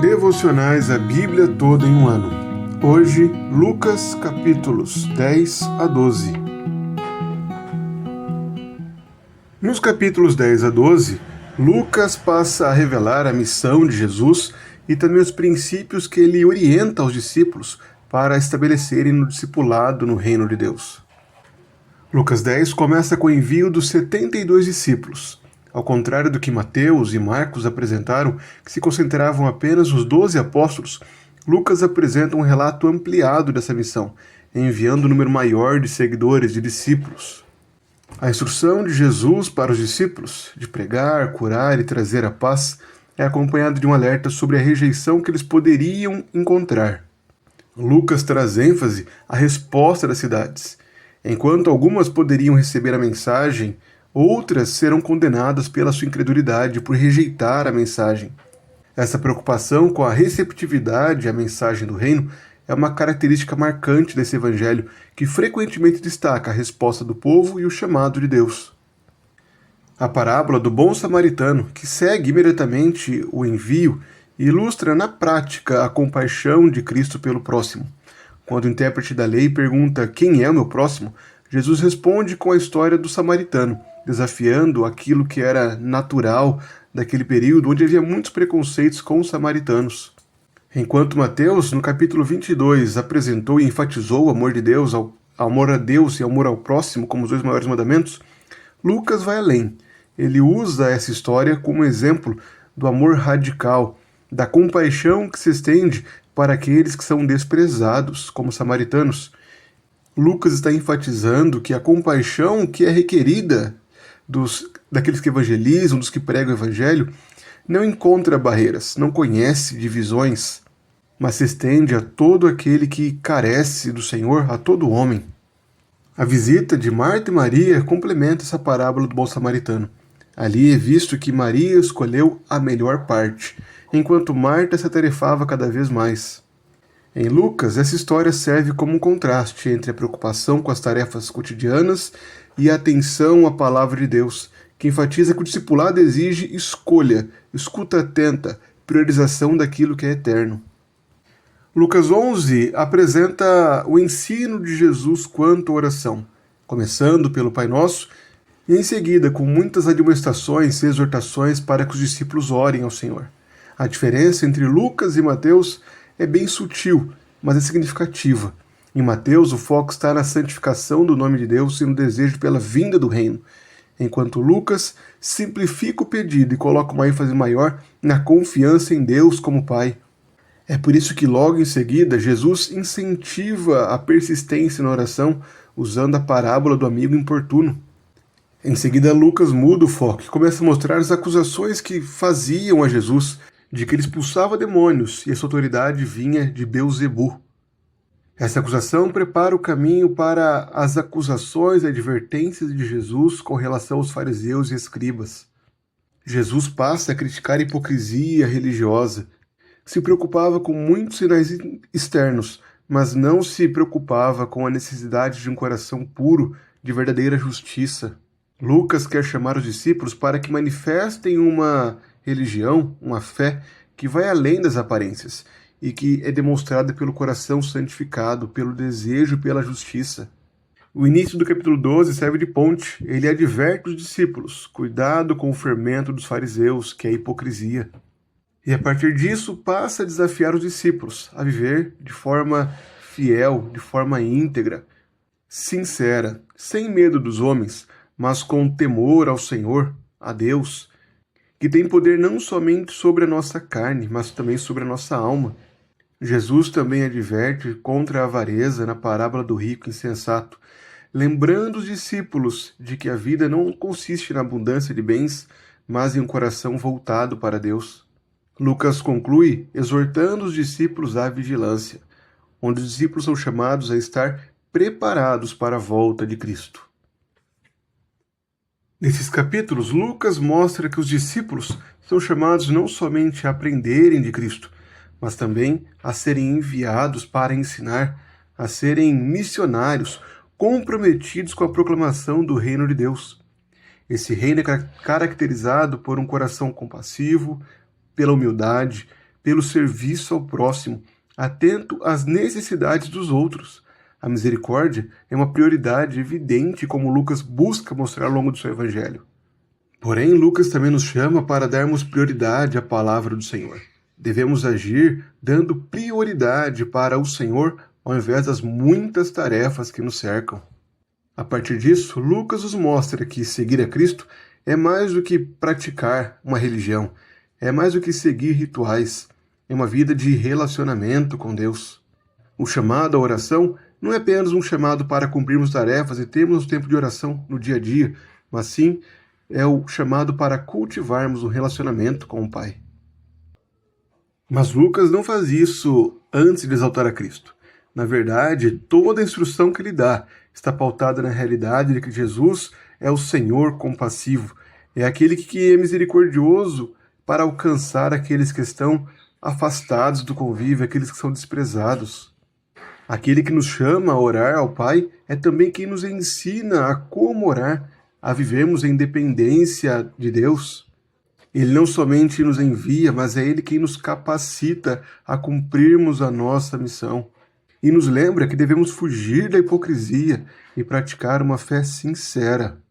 Devocionais a Bíblia toda em um ano. Hoje, Lucas capítulos 10 a 12. Nos capítulos 10 a 12, Lucas passa a revelar a missão de Jesus e também os princípios que ele orienta aos discípulos para estabelecerem no discipulado no reino de Deus. Lucas 10 começa com o envio dos 72 discípulos. Ao contrário do que Mateus e Marcos apresentaram, que se concentravam apenas nos 12 apóstolos, Lucas apresenta um relato ampliado dessa missão, enviando um número maior de seguidores, de discípulos. A instrução de Jesus para os discípulos, de pregar, curar e trazer a paz, é acompanhada de um alerta sobre a rejeição que eles poderiam encontrar. Lucas traz ênfase à resposta das cidades. Enquanto algumas poderiam receber a mensagem, outras serão condenadas pela sua incredulidade por rejeitar a mensagem. Essa preocupação com a receptividade à mensagem do reino é uma característica marcante desse evangelho, que frequentemente destaca a resposta do povo e o chamado de Deus. A parábola do bom samaritano, que segue imediatamente o envio, ilustra na prática a compaixão de Cristo pelo próximo. Quando o intérprete da lei pergunta quem é o meu próximo, Jesus responde com a história do samaritano, desafiando aquilo que era natural daquele período, onde havia muitos preconceitos com os samaritanos. Enquanto Mateus, no capítulo 22, apresentou e enfatizou o amor de Deus, amor a Deus e amor ao próximo como os dois maiores mandamentos, Lucas vai além. Ele usa essa história como exemplo do amor radical, da compaixão que se estende para aqueles que são desprezados, como os samaritanos. Lucas está enfatizando que a compaixão que é requerida daqueles que evangelizam, dos que pregam o evangelho, não encontra barreiras, não conhece divisões, mas se estende a todo aquele que carece do Senhor, a todo homem. A visita de Marta e Maria complementa essa parábola do bom samaritano. Ali é visto que Maria escolheu a melhor parte, enquanto Marta se atarefava cada vez mais. Em Lucas, essa história serve como um contraste entre a preocupação com as tarefas cotidianas e a atenção à palavra de Deus, que enfatiza que o discipulado exige escolha, escuta atenta, priorização daquilo que é eterno. Lucas 11 apresenta o ensino de Jesus quanto à oração, começando pelo Pai Nosso, e em seguida com muitas admoestações e exortações para que os discípulos orem ao Senhor. A diferença entre Lucas e Mateus é bem sutil, mas é significativa. Em Mateus, o foco está na santificação do nome de Deus e no desejo pela vinda do reino, enquanto Lucas simplifica o pedido e coloca uma ênfase maior na confiança em Deus como Pai. É por isso que logo em seguida Jesus incentiva a persistência na oração usando a parábola do amigo importuno. Em seguida, Lucas muda o foco e começa a mostrar as acusações que faziam a Jesus de que ele expulsava demônios e essa autoridade vinha de Beelzebu. Essa acusação prepara o caminho para as acusações e advertências de Jesus com relação aos fariseus e escribas. Jesus passa a criticar a hipocrisia religiosa, que se preocupava com muitos sinais externos, mas não se preocupava com a necessidade de um coração puro de verdadeira justiça. Lucas quer chamar os discípulos para que manifestem uma religião, uma fé que vai além das aparências e que é demonstrada pelo coração santificado, pelo desejo pela justiça. O início do capítulo 12 serve de ponte. Ele adverte os discípulos: cuidado com o fermento dos fariseus, que é a hipocrisia. E a partir disso passa a desafiar os discípulos a viver de forma fiel, de forma íntegra, sincera, sem medo dos homens, mas com temor ao Senhor, a Deus, que tem poder não somente sobre a nossa carne, mas também sobre a nossa alma. Jesus também adverte contra a avareza na parábola do rico insensato, lembrando os discípulos de que a vida não consiste na abundância de bens, mas em um coração voltado para Deus. Lucas conclui exortando os discípulos à vigilância, onde os discípulos são chamados a estar preparados para a volta de Cristo. Nesses capítulos, Lucas mostra que os discípulos são chamados não somente a aprenderem de Cristo, mas também a serem enviados para ensinar, a serem missionários, comprometidos com a proclamação do reino de Deus. Esse reino é caracterizado por um coração compassivo, pela humildade, pelo serviço ao próximo, atento às necessidades dos outros. A misericórdia é uma prioridade evidente, como Lucas busca mostrar ao longo do seu evangelho. Porém, Lucas também nos chama para darmos prioridade à palavra do Senhor. Devemos agir dando prioridade para o Senhor ao invés das muitas tarefas que nos cercam. A partir disso, Lucas nos mostra que seguir a Cristo é mais do que praticar uma religião, é mais do que seguir rituais, é uma vida de relacionamento com Deus. O chamado à oração não é apenas um chamado para cumprirmos tarefas e termos um tempo de oração no dia a dia, mas sim é o chamado para cultivarmos um relacionamento com o Pai. Mas Lucas não faz isso antes de exaltar a Cristo. Na verdade, toda a instrução que ele dá está pautada na realidade de que Jesus é o Senhor compassivo, é aquele que é misericordioso para alcançar aqueles que estão afastados do convívio, aqueles que são desprezados. Aquele que nos chama a orar ao Pai é também quem nos ensina a como orar, a vivermos em dependência de Deus. Ele não somente nos envia, mas é Ele quem nos capacita a cumprirmos a nossa missão. E nos lembra que devemos fugir da hipocrisia e praticar uma fé sincera.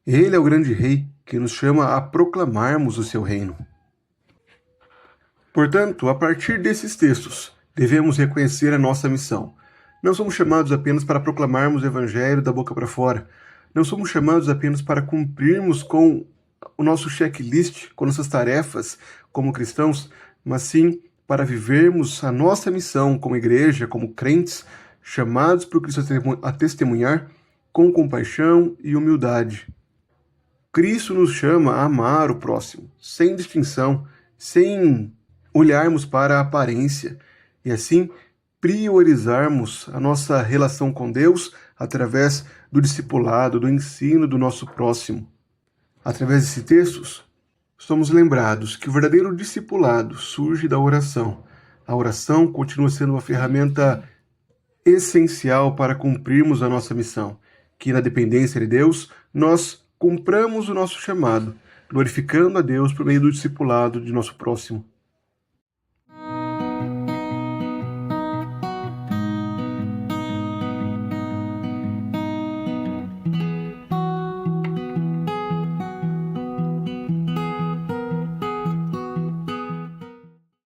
Ele é o grande Rei que nos chama a proclamarmos o seu reino. Portanto, a partir desses textos, devemos reconhecer a nossa missão. Não somos chamados apenas para proclamarmos o Evangelho da boca para fora. Não somos chamados apenas para cumprirmos com o nosso checklist, com nossas tarefas como cristãos, mas sim para vivermos a nossa missão como igreja, como crentes, chamados por Cristo a testemunhar com compaixão e humildade. Cristo nos chama a amar o próximo, sem distinção, sem olharmos para a aparência, e assim priorizarmos a nossa relação com Deus através do discipulado, do ensino do nosso próximo. Através desses textos, somos lembrados que o verdadeiro discipulado surge da oração. A oração continua sendo uma ferramenta essencial para cumprirmos a nossa missão, que na dependência de Deus, nós cumpramos o nosso chamado, glorificando a Deus por meio do discipulado de nosso próximo.